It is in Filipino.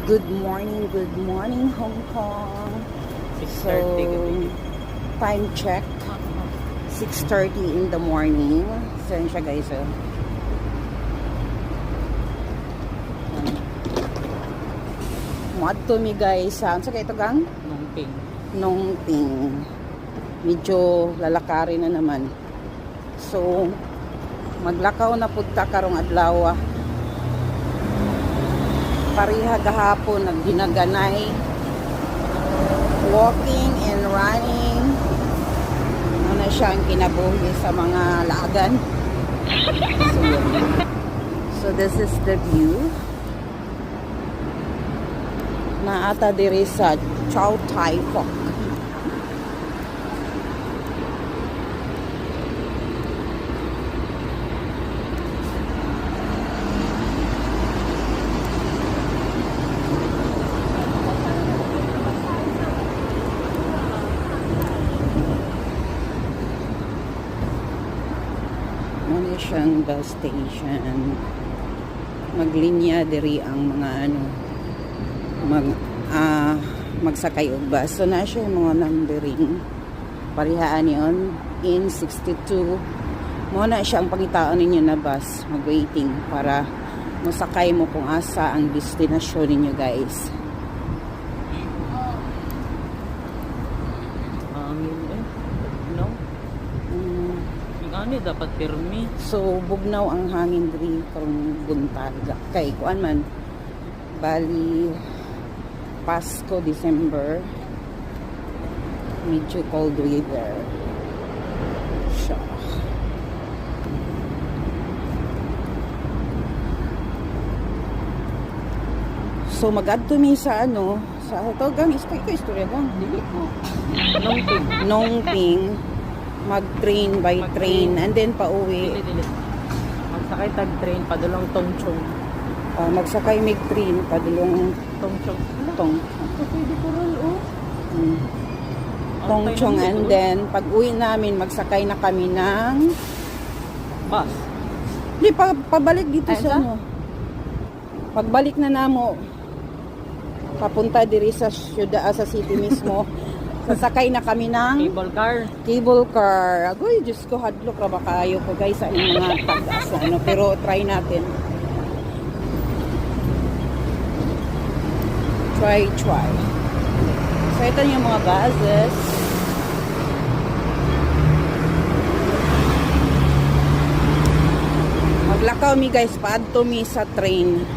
Good morning Hong Kong. 6:30 time check 6:30 in the morning. Saan siya guys? Muadto mi guys. Saan sa ito gang? Nongping. Nongping. Medyo lalakarin na naman. So maglakaw na pudta karong adlaw. Pariha gahapon nagginaganay walking and running. Ano siya ang kinabuhi sa mga lagan. So this is the view. Naata diri sa Chow Tai Fook. Ano siyang bus station. Maglinya diri ang mga magsakay og bus. So na siya yung mga numbering. Parihaan yon in 62. Mo na siya ang pangitaon ninyo na bus. Mag-waiting para masakay mo kung asa ang destinasyon ninyo guys. No? Ano dapat pirmi? So bugnaw ang hangin diri karong buntag. Kay kuan man bali Pasko, December, medyo cold weather siya. So mag-adto mi sa sa togang istorya gang dili ko Nongping mag-train by train and then pauwi. Dili. Magsakay tag-train padulong Tongchong. Magsakay mig train padulong Tongchong. Pwede ko ron Tongchong and then pag uwi namin magsakay na kami ng bus. Di pabalik dito Ay, sa pagbalik na namo papunta diri sa syudad sa city mismo. Sasakay na kami ng cable car. Agoy, Diyos ko, hadlok ra ba kayo ko guys sa mga tagas pero try natin. Try. So ito yung mga buses. Maglakaw mi guys, paadto mi sa train.